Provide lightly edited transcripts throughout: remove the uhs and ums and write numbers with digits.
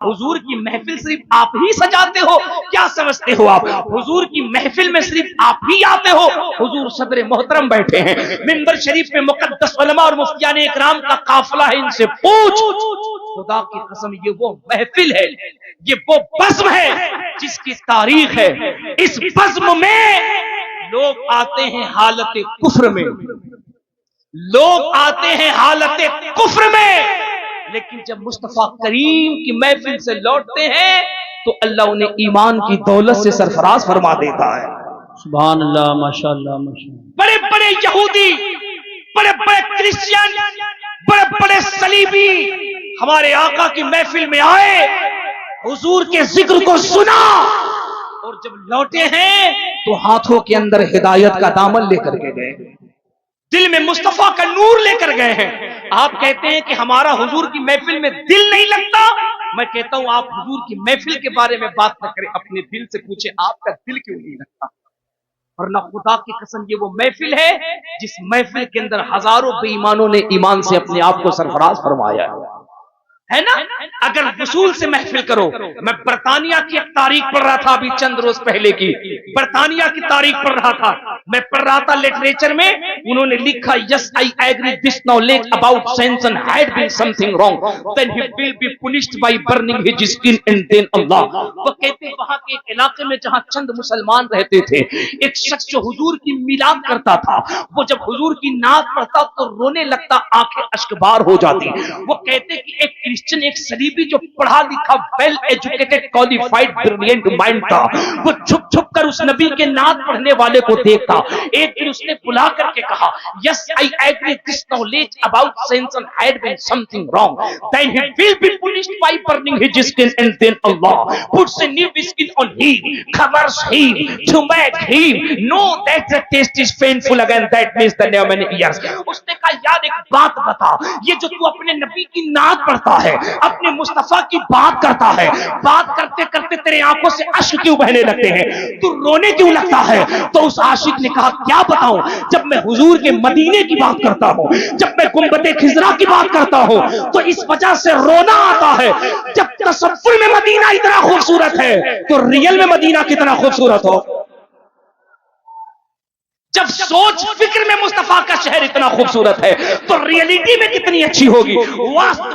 हुजूर की महफिल सिर्फ आप ही सजाते हो, क्या समझते हो आप? हुजूर की महफिल में सिर्फ आप ही आते हो। हुजूर सदर मोहतरम बैठे हैं मिंबर शरीफ में, मुकद्दस उलमा और मुफ्तियान इकराम का काफिला है, इनसे पूछ, खुदा की कसम ये वो महफिल है, ये वो बज़्म है जिसकी तारीख है। इस बज़्म में लोग आते हैं हालत कुफ्र में, लोग आते हैं हालत कुफ्र में, लेकिन जब मुस्तफा करीम की महफिल से लौटते हैं तो अल्लाह उन्हें ईमान की दौलत से सरफराज फरमा देता है। सुभान अल्लाह, माशाअल्लाह माशाअल्लाह। बड़े बड़े यहूदी, बड़े बड़े क्रिश्चियन, बड़े बड़े सलीबी हमारे आका की महफिल में आए, हुजूर के जिक्र को सुना और जब लौटे हैं तो हाथों के अंदर हिदायत का दामन लेकर के गए, दिल में मुस्तफा का नूर लेकर गए हैं। आप कहते हैं कि हमारा हुजूर की महफिल में दिल नहीं लगता, मैं कहता हूं आप हुजूर की महफिल के बारे में बात न करें, अपने दिल से पूछे आपका दिल क्यों नहीं लगता। और ना खुदा की कसम ये वो महफिल है जिस महफिल के अंदर हजारों बेईमानों ने ईमान से अपने आप को सरफराज फरमाया है ना। अगर वसूल से महफिल करो, मैं बरतानिया की एक तारीख पढ़ रहा था अभी चंद रोज पहले की, बरतानिया की तारीख पढ़ रहा था, मैं पढ़ रहा था लिटरेचर में, उन्होंने लिखा yes I agree this knowledge about सेंसन had been something wrong then he will be punished by burning his skin and then Allah. वो कहते हैं वहां के एक इलाके में जहां चंद मुसलमान रहते थे, एक शख्स जो हुजूर की मिलाद करता था, वो जब हुजूर की नात पढ़ता तो रोने लगता, आंखें अश्कबार हो जाती। वो कहते कि एक क्रिश्चियन, एक सलीबी जो पढ़ा लिखा well educated qualified brilliant mind था, वो छुप छुप कर उस नबी के नात पढ़ने वाले को देखता। एक दिन उसने बुला करके कहा yes I agree this knowledge about सेंसन had been something wrong then he will be punished by burning his skin and then Allah puts a new skin on him covers him to make him know that the taste is painful again that means the new many years. उसने कहा यार एक बात बता, ये जो तू अपने नबी की नात पढ़ता है, अपने मुस्तफा की बात करता है, बात करते करते तेरे आंखों से अश्क क्यों बहने लगते हैं, तू रोने क्यों लगता है? तो उस आशिक ने कहा क्या बताऊं, जब मैं हुजूर के मदीने की बात करता हूं, जब मैं गुंबदे खिजरा की बात करता हूं तो इस वजह से रोना आता है। जब तसव्वुर में मदीना इतना खूबसूरत है तो रियल में मदीना कितना खूबसूरत हो, जब सोच फिक्र में मुस्तफा का शहर इतना खूबसूरत है तो रियलिटी में कितनी अच्छी होगी,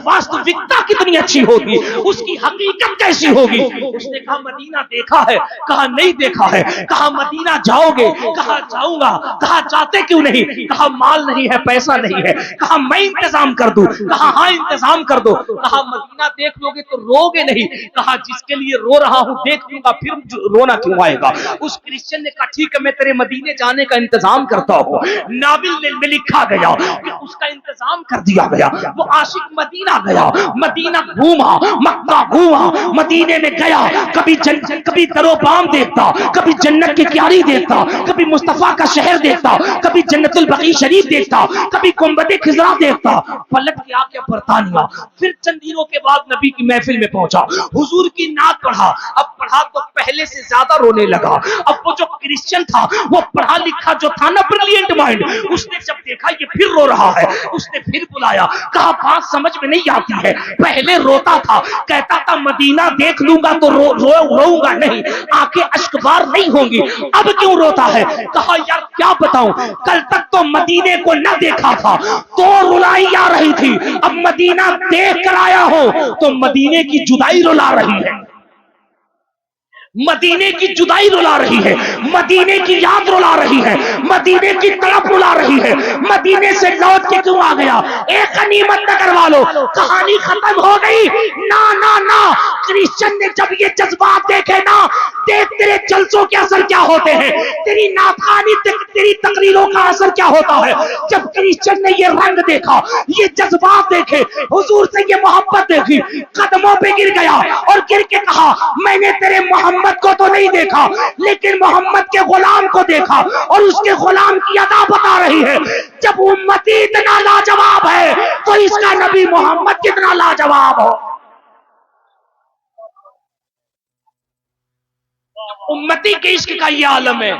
वास्तविकता कितनी अच्छी होगी, उसकी हकीकत कैसी होगी। उसने कहा मदीना देखा है, कहा नहीं देखा है, कहा मदीना जाओगे, कहा जाऊंगा, कहा जाते क्यों नहीं, कहा माल नहीं है, पैसा नहीं है, कहा मैं इंतजाम कर दूं, कहा हाँ इंतजाम कर दो, कहा मदीना देख लोगे तो रोगे नहीं, कहा जिसके लिए रो रहा हूं देख लूंगा फिर रोना क्यों आएगा। उस क्रिश्चियन ने कहा ठीक है मैं तेरे मदीने जाने का इंतजाम करता हूं। नाबिल में लिखा गया कि उसका इंतजाम कर दिया गया। वो आशिक मदीना गया, मदीना घूमा, मक्का घूमा, मदीने में गया, कभी दरोबाम देखता, कभी जन्नत की क्यारी देखता, कभी मुस्तफा का शहर देखता, कभी जन्नतुल बकी शरीफ देखता, कभी गुंबदे खिजरा देखता। पलट के आके बरतानिया, फिर चंद दिनों के बाद नबी की महफिल में पहुंचा, हुजूर की नात पढ़ा। अब पढ़ा तो पहले से ज्यादा रोने लगा। अब वो जो क्रिश्चियन था, वो पढ़ा लिखा जो था ना ब्रिलियंट माइंड, उसने जब देखा ये फिर रो रहा है, उसने फिर बुलाया, कहा बात समझ में नहीं आती है, पहले रोता था, कहता था मदीना देख लूंगा तो रोऊंगा नहीं, आंखें अश्कबार नहीं होंगी, अब क्यों रोता है? कहा यार क्या बताऊं, कल तक तो मदीने को न देखा था तो रुलाई आ रही थी, अब मदीना देख कर आया हो तो मदीने की जुदाई रुला रही है, मदीने की जुदाई रुला रही है, मदीने की याद रुला रही है, मदीने की तड़प रुला रही है। मदीने से लौट के क्यों आ गया? एक गनीमत न करवा लो, कहानी खत्म हो गई। ना ना ना, क्रिश्चियन ने जब ये जज्बात देखे ना, देख तेरे जलसों के असर क्या होते हैं, तेरी नाथानी तेरी तकरीरों का असर क्या होता है। जब क्रिश्चियन ने ये रंग देखा, ये जज्बात देखे, हुजूर से ये मोहब्बत देखी, कदमों पे गिर गया और गिर के कहा मैंने तेरे मोहम्मद को तो नहीं देखा लेकिन मोहम्मद के गुलाम को देखा, और उसके गुलाम की अदा बता रही है। जब उम्मती इतना लाजवाब है तो इसका नबी मोहम्मद कितना लाजवाब हो। उम्मती के इश्क का ये आलम है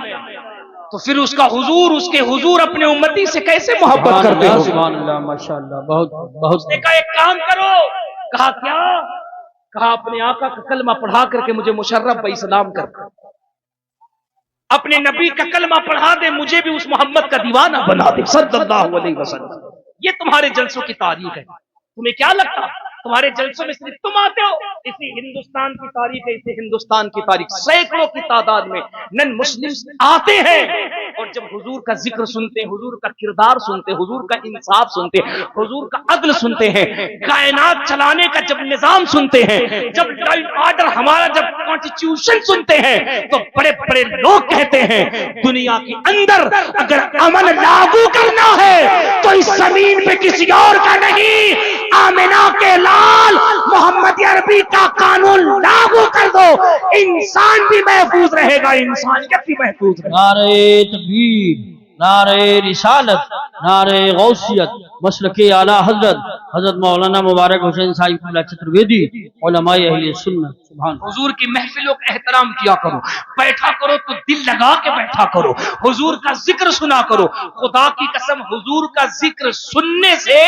तो फिर उसका हुजूर, उसके हुजूर अपने उम्मती से कैसे मोहब्बत करते हो। सुभान अल्लाह माशाअल्लाह, बहुत बहुत। उसने कहा एक काम करो, कहा क्या? कहा अपने आका का कलमा पढ़ा करके मुझे मुशर्रफ व इस्लाम कर, अपने नबी का कलमा पढ़ा दे, मुझे भी उस मोहम्मद का दीवाना बना दे सल्लल्लाहु अलैहि वसल्लम। ये तुम्हारे जलसों की तारीख है। तुम्हें क्या लगता तुम्हारे जलसों में सिर्फ तुम आते हो? इसी हिंदुस्तान की तारीख है, इसी हिंदुस्तान की तारीख सैकड़ों की तादाद में नन मुस्लिम आते हैं और जब हुजूर का जिक्र सुनते हैं, हुजूर का किरदार सुनते हैं, हुजूर का इंसाफ सुनते हैं, हुजूर का अदल सुनते हैं, कायनात चलाने का जब निजाम सुनते हैं, जब लॉ एंड ऑर्डर हमारा जब कॉन्स्टिट्यूशन सुनते हैं, तो बड़े बड़े लोग कहते हैं दुनिया के अंदर अगर अमन लागू करना है तो इस जमीन पे किसी और का नहीं, आमिना के लाल मोहम्मद अरबी का कानून लागू कर दो, इंसान भी महफूज रहेगा, इंसानियत भी महफूज रहेगा। नारे तकबीर, नारे रिसालत, नारे गौसियत, मसलके आला हजरत हजरत मौलाना मुबारक हुसैन साहिब चतुर्वेदी उलमाए अहले सुन्नत। सुभान हुजूर की महफिलों का एहतराम किया करो, बैठा करो तो दिल लगा के बैठा करो, हुजूर का जिक्र सुना करो। खुदा की कसम हुजूर का जिक्र सुनने से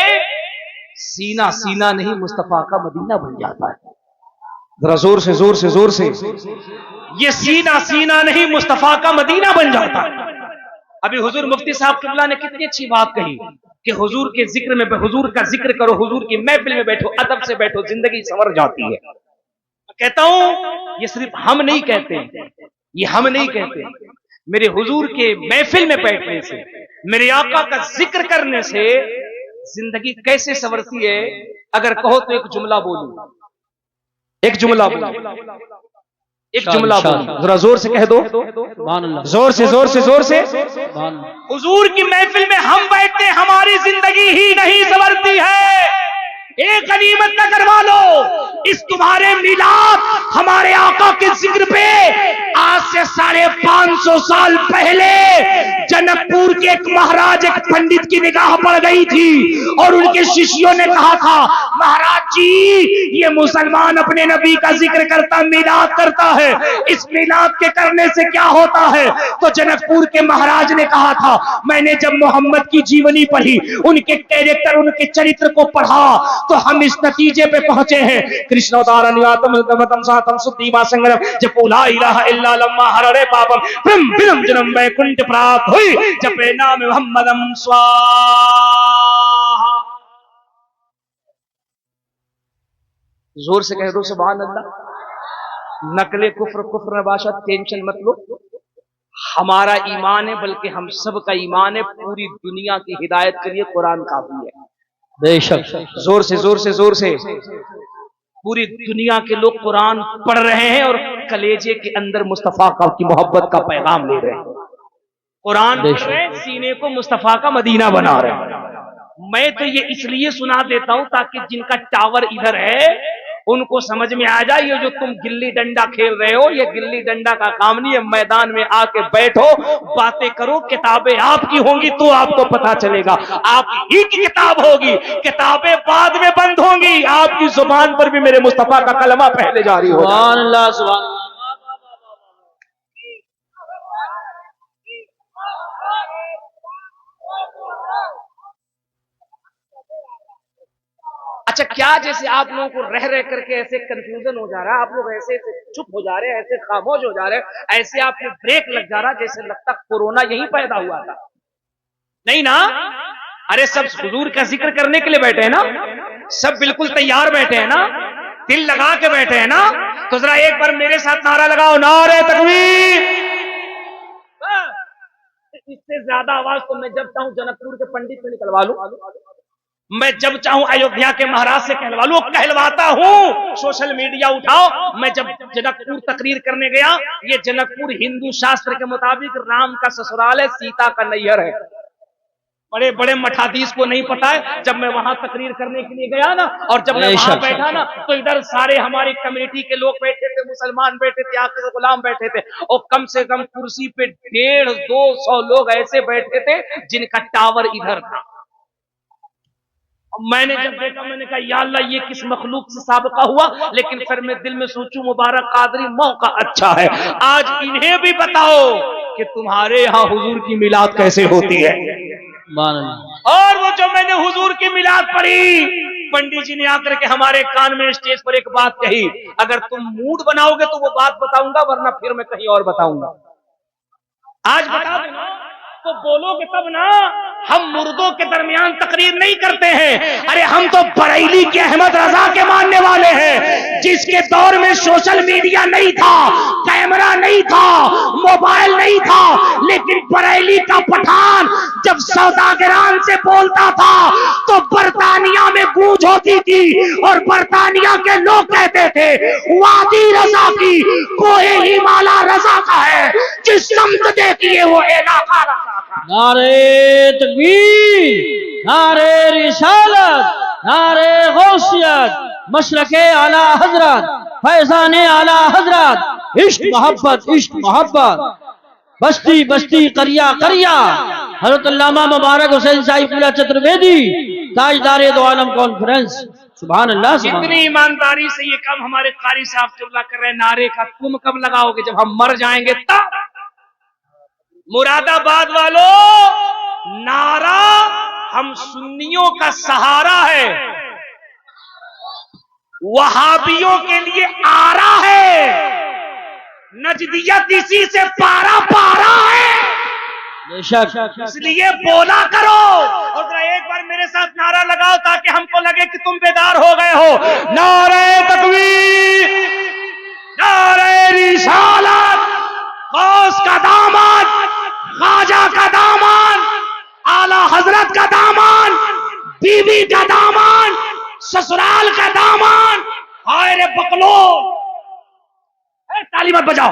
सीना सीना नहीं मुस्तफा का मदीना बन जाता है। जरा जोर से जोर से जोर से, ये सीना सीना नहीं मुस्तफा का मदीना बन जाता है। अभी हुजूर मुफ्ती साहब किबला ने कितनी अच्छी बात कही कि हुजूर के जिक्र में, हुजूर का जिक्र करो, हुजूर की महफिल में बैठो, अदब से बैठो, जिंदगी संवर जाती है। कहता हूं ये सिर्फ हम नहीं कहते, ये हम नहीं कहते, मेरे हुजूर के महफिल में बैठने से, मेरे आका का जिक्र करने से जिंदगी कैसे संवरती है। अगर कहो तो एक जुमला बोलूं, एक जुमला बोलूं, एक जुमला बोलूं, जरा जोर से कह दो, जोर से जोर से जोर से। हुजूर की महफिल में हम बैठते, हमारी जिंदगी ही नहीं संवरती है। एक गनीमत न करवा लो, इस तुम्हारे मिलाद हमारे आका के जिक्र पे आज से 550 साल पहले जनकपुर के एक महाराज, एक पंडित की निगाह पड़ गई थी और उनके शिष्यों ने कहा था महाराज जी ये मुसलमान अपने नबी का जिक्र करता, मिलाद करता है, इस मिलाद के करने से क्या होता है? तो जनकपुर के महाराज ने कहा था मैंने जब मोहम्मद की जीवनी पढ़ी, उनके कैरेक्टर, उनके चरित्र को पढ़ा तो हम इस नतीजे पे पहुंचे हैं। कृष्णोदारनियातम दमतम सातम सुद्धीमा संग्रम जपोला इलाहा इल्ला लम्मा हररे पापम ब्रह्म बिरम जन्म वैकुंठ प्राप्त हुई जपे नाम मोहम्मदम स्वाहा। जोर से कह दो सुभान अल्लाह। नकले कुफ्र कुफ्र नबाशत, टेंशन मत लो, हमारा ईमान है, बल्कि हम सब का ईमान है, पूरी दुनिया की हिदायत के लिए कुरान काफी है। बेशक, जोर से जोर से जोर से। पूरी दुनिया के लोग कुरान पढ़ रहे हैं और कलेजे के अंदर मुस्तफा का की मोहब्बत का पैगाम ले रहे हैं। कुरान पढ़ रहे हैं, सीने को मुस्तफा का मदीना बना रहे हैं। मैं तो ये इसलिए सुना देता हूं ताकि जिनका टावर इधर है उनको समझ में आ जाए ये जो तुम गिल्ली डंडा खेल रहे हो, ये गिल्ली डंडा का काम नहीं है। मैदान में आके बैठो, बातें करो, किताबें आपकी होंगी तो आपको पता चलेगा, आप ही की किताब होगी, किताबें बाद में बंद होंगी, आपकी जुबान पर भी मेरे मुस्तफा का कलमा पहले जारी होगा। सुभान अल्लाह, सुभान अल्लाह। अच्छा क्या जैसे आप लोगों को रह रह करके ऐसे कंफ्यूजन हो जा रहा है, आप लोग ऐसे चुप हो जा रहे हैं, ऐसे खामोश हो जा रहे हैं, ऐसे आपको ब्रेक लग जा रहा, जैसे लगता कोरोना यहीं पैदा हुआ था। नहीं ना? अरे सब हुजूर का जिक्र करने के लिए बैठे हैं ना, सब बिल्कुल तैयार बैठे हैं ना, दिल लगा के बैठे हैं ना, तो जरा एक बार मेरे साथ नारा लगाओ, नारे तकबीर। इससे ज्यादा आवाज तो मैं जब चाहूं जनकपुर के पंडित से निकलवा लूं, मैं जब चाहूं अयोध्या के महाराज से कहलवा लूं, कहलवाता हूं। सोशल मीडिया उठाओ। मैं जब जनकपुर तकरीर करने गया, ये जनकपुर हिंदू शास्त्र के मुताबिक राम का ससुराल है, सीता का नैहर है। बड़े बड़े मठाधीश को नहीं पता है। जब मैं वहां तकरीर करने के लिए गया ना, और जब मैं वहां बैठा ना, तो इधर सारे हमारी कम्युनिटी के लोग बैठे थे, मुसलमान बैठे थे, आके गुलाम बैठे थे, और कम से कम कुर्सी पे 150-200 लोग ऐसे बैठे थे जिनका टावर इधर था। मैंने जब देखा, मैंने कहा या अल्लाह ये किस मखलूक से साबिका हुआ, लेकिन फिर मैं दिल में सोचूं मुबारक कादरी मौका अच्छा है, आज इन्हें भी बताओ कि तुम्हारे यहाँ हुजूर की मिलाद कैसे होती है। और वो जो मैंने हुजूर की मिलाद पढ़ी, पंडित जी ने आकर के हमारे कान में स्टेज पर एक बात कही, अगर तुम मूड बनाओगे तो वो बात बताऊंगा, वरना फिर मैं कहीं और बताऊंगा। आज बता दो ना, तो बोलोगे तब ना। हम मुर्दों के दरमियान तकरीर नहीं करते हैं। अरे हम तो बरेली के अहमद रजा के मानने वाले हैं, जिसके दौर में सोशल मीडिया नहीं था, कैमरा नहीं था, मोबाइल नहीं था, लेकिन बरेली का पठान जब सौदागरान से बोलता था तो बरतानिया में गूंज होती थी, और बरतानिया के लोग कहते थे वादी रजा की कोई हिमालय रजा का है, जिस समत देखिए वो इलाका रजा का। नारे तकबीर, नारे रिसालत, नारे गौसियत, मशरके आला हजरत, फैजाने आला हजरत, इश्क मोहब्बत, इश्क मोहब्बत, बस्ती बस्ती करिया करिया, हजरत अल्लामा मुबारक हुसैन साहिबुल्लाह चतुर्वेदी, ताजदारे दो आलम कॉन्फ्रेंस। सुभान अल्लाह। जितनी ईमानदारी से ये काम हमारे कारी साहब किबला कर रहे हैं, नारे का तुम कब लगाओगे? जब हम मर जाएंगे तब। मुरादाबाद वालों, नारा हम सुन्नियों का सहारा है, वहाबियों के लिए आरा है, नजदियत इसी से पारा पारा है, इसलिए बोला करो। और जरा एक बार मेरे साथ नारा लगाओ ताकि हमको लगे कि तुम बेदार हो गए हो। नारे तकबीर, नारे रिसालत, गौस का दामन, ख्वाजा का दामन, आला हजरत का दामन, बीवी का दामन, ससुराल का दामन। हाय रे बकलो, ताली मत बजाओ।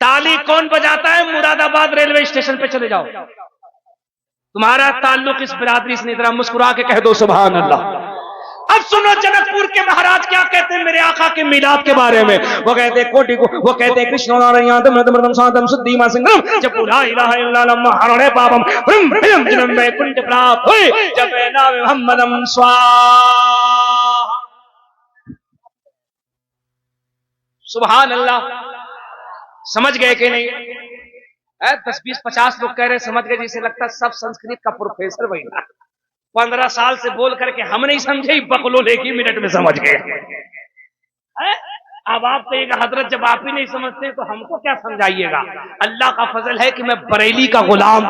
ताली कौन बजाता है? मुरादाबाद रेलवे स्टेशन पे चले जाओ, तुम्हारा ताल्लुक इस बिरादरी से नहीं। जरा मुस्कुरा के कह दो सुभान अल्लाह। अब सुनो जनकपुर के महाराज क्या कहते हैं मेरे आका के मिलाद के बारे में। वो कहते हैं कोटि को, वो कहते हैं कृष्ण नारायण मृदम साधम शुद्धिमा सिंगम जब ला इलाहा इल्लल्लाह हरणे पापम ब्रह्म ब्रह्म जन्म में कुंठ प्राप्त हुए जब नाम मोहम्मदम स्वाहा। सुभान अल्लाह। समझ गए कि नहीं? 10-20-50 लोग कह रहे समझ गए, जिसे लगता है सब संस्कृत का प्रोफेसर बना। 15 साल से बोल करके हम नहीं समझे, बकलो लेके मिनट में समझ गए। अब आप कहिएगा हजरत जब आप ही नहीं समझते तो हमको क्या समझाइएगा। अल्लाह का फजल है कि मैं बरेली का गुलाम,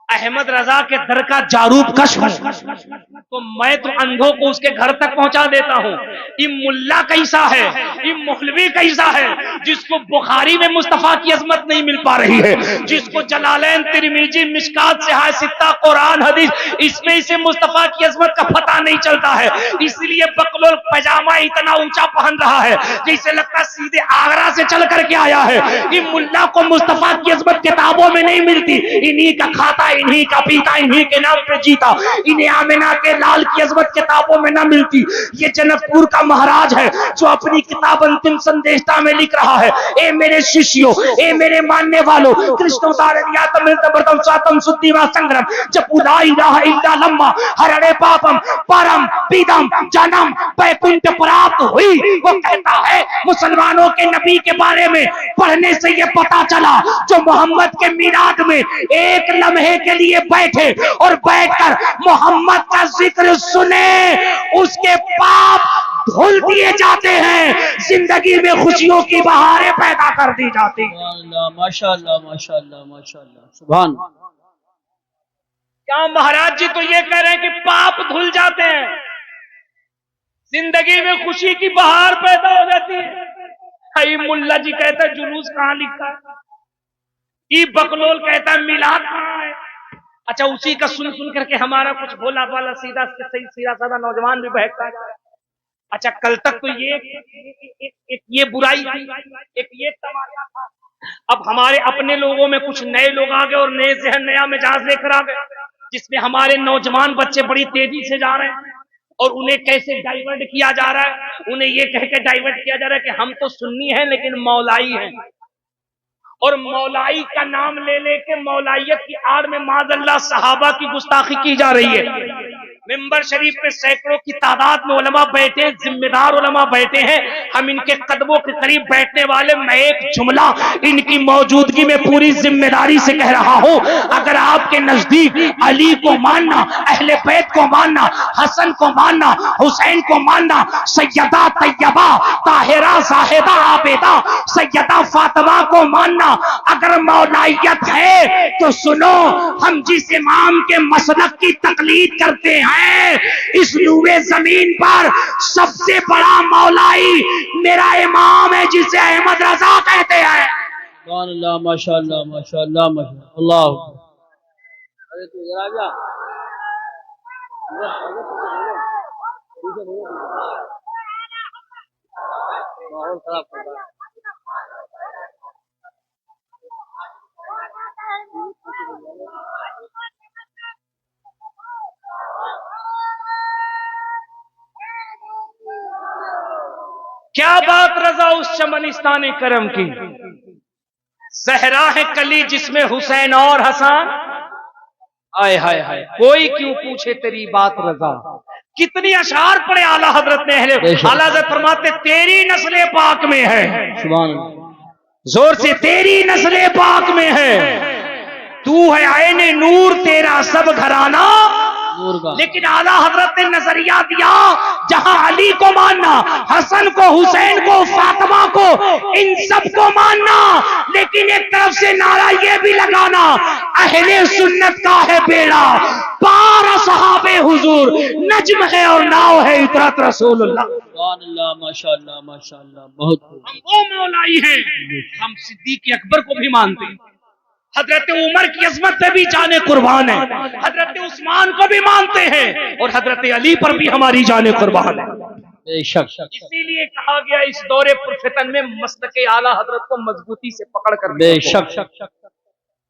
अहमद रजा के दर का जारूब कश हूं, तो मैं तो अंधों को उसके घर तक पहुंचा देता हूं। ये मुल्ला कैसा है, ये मौलवी कैसा है, जिसको बुखारी में मुस्तफा की अजमत नहीं मिल पा रही है, जिसको जलालैन तिरमिजी मिशकात सिहाह सित्ता कुरान हदीस इसमें इसे मुस्तफा की अजमत का पता नहीं चलता है। इसलिए बकलोल पैजामा इतना ऊंचा पहन रहा है जैसे लगता सीधे आगरा से चल करके आया है। ये मुल्ला को मुस्तफा की अजमत किताबों में नहीं मिलती, इन्हीं का खाता, इन्हीं का पीता, इन्हीं के नाम पे जीता, इन्हें आमिना के लाल की अजमत किताबों में ना मिलती। ये जनकपुर का महाराज है जो अपनी किताब अंतिम संदेशता में लिख रहा है, ए मेरे शिष्यों, ए मेरे मानने वालों, कृष्ण स्वातम शुद्धिमा संग्रम जब उदाई रहा इंदा लम्मा हरणे पापम परम पीदम जन्म वैकुंठ प्राप्त हुई। वो कहता है मुसलमानों के नबी के बारे में पढ़ने से ये पता चला, जो मोहम्मद के मीलाद में एक लम्हे के लिए बैठे और बैठकर मोहम्मद का जिक्र सुने, उसके पाप धुल दिए जाते हैं, जिंदगी में खुशियों की बहारें पैदा कर दी जाती। माशाअल्लाह माशाअल्लाह माशाअल्लाह सुभान। क्या महाराज जी तो ये कह रहे हैं कि पाप धुल जाते हैं, जिंदगी में खुशी की बहार पैदा हो जाती है। ये मुल्ला जी कहता है जुलूस कहां लिखा है, ये बकलोल कहता है मिलाद कहां है। अच्छा, उसी का सुन सुन करके हमारा कुछ भोला भाला सीधा सीधा साधा नौजवान भी बहकता है। अच्छा, कल तक तो एक ये बुराई थी, एक ये तमाशा था। अब हमारे अपने लोगों में कुछ नए लोग आ गए और नए जहन, नया मिजाज लेकर आ गए, जिसमें हमारे नौजवान बच्चे बड़ी तेजी से जा रहे हैं और उन्हें कैसे डाइवर्ट किया जा रहा है। उन्हें ये कह के डाइवर्ट किया जा रहा है कि हम तो सुन्नी हैं लेकिन मौलाई हैं, और मौलाई का नाम ले लेके मौलाइयत की आड़ में माज़अल्लाह सहाबा की गुस्ताखी की जा रही है। मिंबर शरीफ पे सैकड़ों की तादाद में उलमा बैठे हैं, जिम्मेदार उलमा बैठे हैं। हम इनके कदमों के करीब बैठने वाले, मैं एक जुमला इनकी मौजूदगी में पूरी जिम्मेदारी से कह रहा हूं, अगर आपके नजदीक अली को मानना, अहले बैत को मानना, हसन को मानना, हुसैन को मानना, सैयदा तैयबा ताहिरा जाहिदा आबेदा सैयदा फातिमा को मानना अगर मौलाइयत है तो सुनो, हम जिस इमाम के मसलक की तकलीद करते हैं, इस नूरे जमीन पर सबसे बड़ा मौलाई मेरा इमाम है, जिसे अहमद रजा कहते हैं। अल्लाह माशाअल्लाह माशाअल्लाह माशाअल्लाह अल्लाह। अरे तू इधर आ जा, माहौल खराब कर रहा है। क्या बात रजा उस चमनिस्तान करम की, सहरा है कली जिसमें हुसैन और हसन। आय हाय हाय, कोई क्यों पूछे तेरी बात रजा। कितनी अशार पड़े आला हजरत ने। आला हजरत फरमाते तेरी नस्ल पाक में है, सुभान अल्लाह, जोर से तेरी नस्ल पाक में है, तू है आईने नूर, तेरा सब घराना नूर का। लेकिन आला हजरत ने नजरिया दिया, जहां अली को मानना, हसन को, हुसैन को, फातिमा को, इन सब को मानना, लेकिन एक तरफ से नारा ये भी लगाना, अहले सुन्नत का है बेड़ा पार सहाबे हुजूर, नज्म है और नाव है इतरत रसूलुल्लाह। सुभान अल्लाह माशाअल्लाह माशाअल्लाह। बहुत हम वो मौलाई हैं, हम सिद्दीक अकबर को भी मानते हैं, हजरत उमर की अजमत पे भी जाने कुर्बान है, हजरत उस्मान को भी मानते हैं, और हजरत अली पर भी हमारी जाने कुर्बान है। बेशक। इसीलिए कहा गया इस दौरे पुरफितन में मस्तके आला हजरत को मजबूती से पकड़ कर बेशक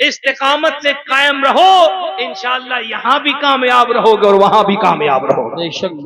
इस्तिकामत से कायम रहो, इंशाअल्लाह यहाँ भी कामयाब रहोगे और वहां भी कामयाब रहोगे। बेशक।